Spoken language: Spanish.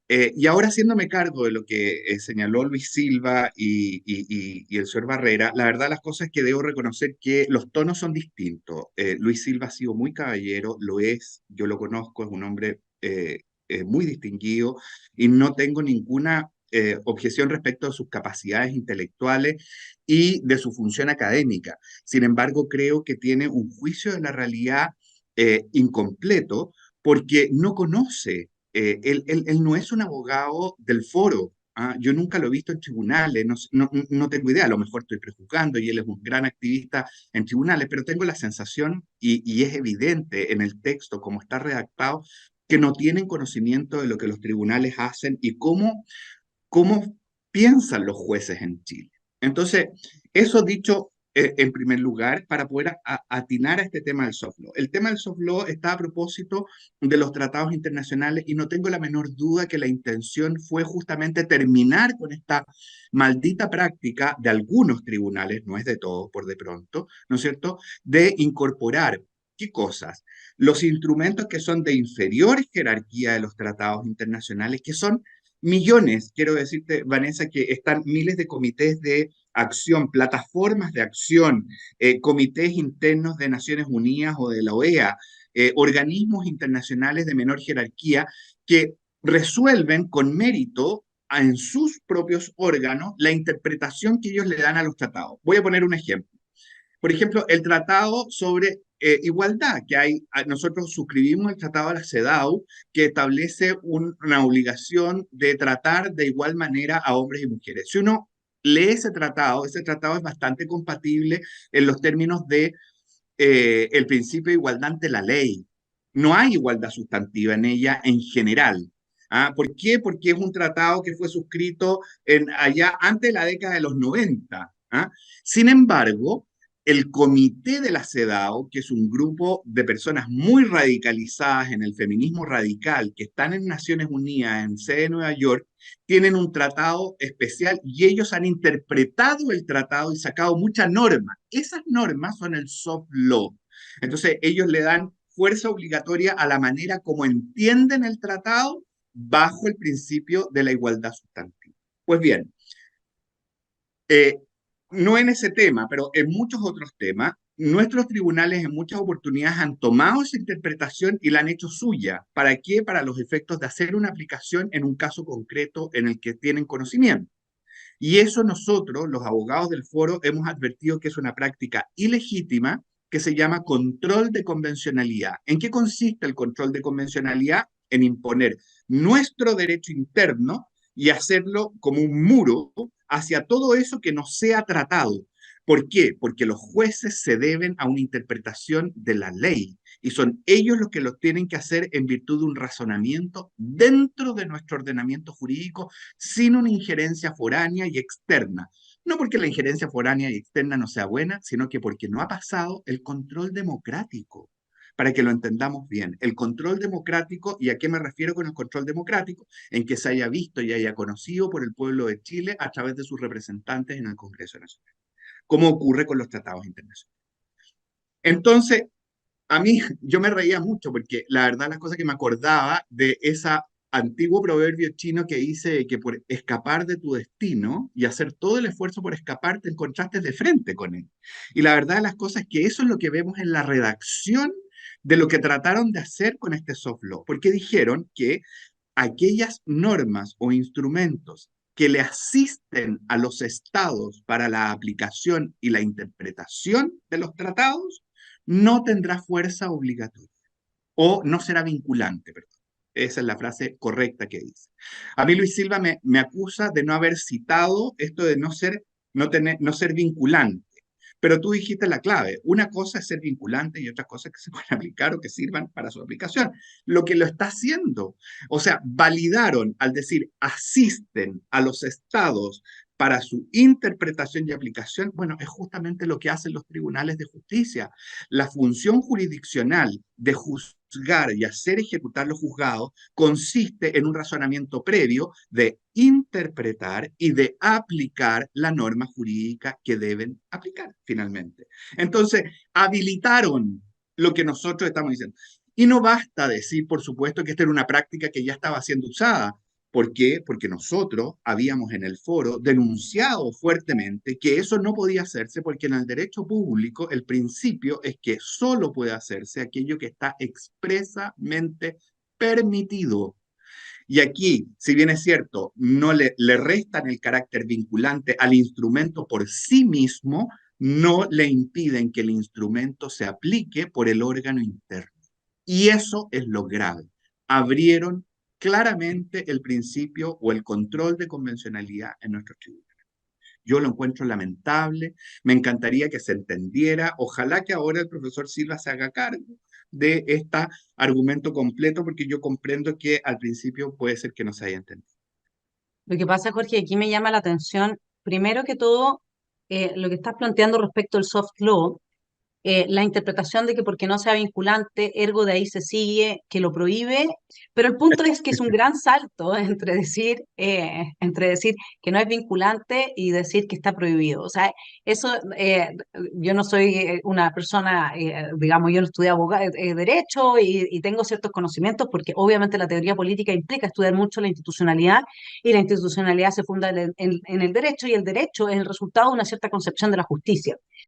Y ahora haciéndome cargo de lo que señaló Luis Silva y el señor Barrera, la verdad las cosas es que debo reconocer que los tonos son distintos. Luis Silva ha sido muy caballero, lo es, yo lo conozco, es un hombre muy distinguido y no tengo ninguna objeción respecto de sus capacidades intelectuales y de su función académica. Sin embargo, creo que tiene un juicio de la realidad incompleto porque no conoce él no es un abogado del foro. ¿Ah? Yo nunca lo he visto en tribunales, no tengo idea, a lo mejor estoy prejuzgando y él es un gran activista en tribunales, pero tengo la sensación, y es evidente en el texto como está redactado, que no tienen conocimiento de lo que los tribunales hacen y cómo piensan los jueces en Chile. Entonces, eso dicho en primer lugar, para poder atinar a este tema del soft law. El tema del soft law está a propósito de los tratados internacionales y no tengo la menor duda que la intención fue justamente terminar con esta maldita práctica de algunos tribunales, no es de todos por de pronto, ¿no es cierto?, de incorporar. ¿Qué cosas? Los instrumentos que son de inferior jerarquía de los tratados internacionales, que son millones, quiero decirte, Vanessa, que están miles de comités de acción, plataformas de acción, comités internos de Naciones Unidas o de la OEA, organismos internacionales de menor jerarquía que resuelven con mérito en sus propios órganos la interpretación que ellos le dan a los tratados. Voy a poner un ejemplo. Por ejemplo, el tratado sobre igualdad, que hay, nosotros suscribimos el tratado de la CEDAW, que establece una obligación de tratar de igual manera a hombres y mujeres. Si uno lee ese tratado es bastante compatible en los términos de el principio de igualdad ante la ley. No hay igualdad sustantiva en ella en general. ¿Ah? ¿Por qué? Porque es un tratado que fue suscrito allá antes de la década de los 90. ¿Ah? Sin embargo, el comité de la CEDAW, que es un grupo de personas muy radicalizadas en el feminismo radical, que están en Naciones Unidas, en sede de Nueva York, tienen un tratado especial y ellos han interpretado el tratado y sacado muchas normas. Esas normas son el soft law. Entonces, ellos le dan fuerza obligatoria a la manera como entienden el tratado bajo el principio de la igualdad sustantiva. Pues bien, eh, no en ese tema, pero en muchos otros temas, nuestros tribunales en muchas oportunidades han tomado esa interpretación y la han hecho suya. ¿Para qué? Para los efectos de hacer una aplicación en un caso concreto en el que tienen conocimiento. Y eso nosotros, los abogados del foro, hemos advertido que es una práctica ilegítima que se llama control de convencionalidad. ¿En qué consiste el control de convencionalidad? En imponer nuestro derecho interno y hacerlo como un muro hacia todo eso que no sea tratado. ¿Por qué? Porque los jueces se deben a una interpretación de la ley y son ellos los que lo tienen que hacer en virtud de un razonamiento dentro de nuestro ordenamiento jurídico sin una injerencia foránea y externa. No porque la injerencia foránea y externa no sea buena, sino que porque no ha pasado el control democrático. Para que lo entendamos bien, el control democrático, ¿y a qué me refiero con el control democrático? En que se haya visto y haya conocido por el pueblo de Chile a través de sus representantes en el Congreso Nacional, como ocurre con los tratados internacionales. Entonces, a mí, yo me reía mucho porque la verdad las cosas que me acordaba de ese antiguo proverbio chino que dice que por escapar de tu destino y hacer todo el esfuerzo por escapar, te encontraste de frente con él. Y la verdad de las cosas es que eso es lo que vemos en la redacción de lo que trataron de hacer con este soft law, porque dijeron que aquellas normas o instrumentos que le asisten a los estados para la aplicación y la interpretación de los tratados no tendrá fuerza obligatoria o no será vinculante, perdón. Esa es la frase correcta que dice. A mí Luis Silva me acusa de no haber citado esto de no ser vinculante. Pero tú dijiste la clave. Una cosa es ser vinculante y otra cosa es que se pueden aplicar o que sirvan para su aplicación. Lo que lo está haciendo. O sea, validaron al decir asisten a los estados para su interpretación y aplicación. Bueno, es justamente lo que hacen los tribunales de justicia. La función jurisdiccional de juzgar y hacer ejecutar los juzgados consiste en un razonamiento previo de interpretar y de aplicar la norma jurídica que deben aplicar finalmente. Entonces, habilitaron lo que nosotros estamos diciendo. Y no basta decir, por supuesto, que esta era una práctica que ya estaba siendo usada. ¿Por qué? Porque nosotros habíamos en el foro denunciado fuertemente que eso no podía hacerse porque en el derecho público el principio es que solo puede hacerse aquello que está expresamente permitido. Y aquí, si bien es cierto, no le restan el carácter vinculante al instrumento por sí mismo, no le impiden que el instrumento se aplique por el órgano interno. Y eso es lo grave. Abrieron claramente el principio o el control de convencionalidad en nuestros tribunales. Yo lo encuentro lamentable, me encantaría que se entendiera, ojalá que ahora el profesor Silva se haga cargo de este argumento completo, porque yo comprendo que al principio puede ser que no se haya entendido. Lo que pasa, Jorge, aquí me llama la atención, primero que todo, lo que estás planteando respecto al soft law, la interpretación de que porque no sea vinculante, ergo de ahí se sigue que lo prohíbe, pero el punto es que es un gran salto entre decir que no es vinculante y decir que está prohibido. O sea, eso, yo no soy una persona, digamos, yo no estudié derecho y tengo ciertos conocimientos porque obviamente la teoría política implica estudiar mucho la institucionalidad y la institucionalidad se funda en el derecho y el derecho es el resultado de una cierta concepción de la justicia.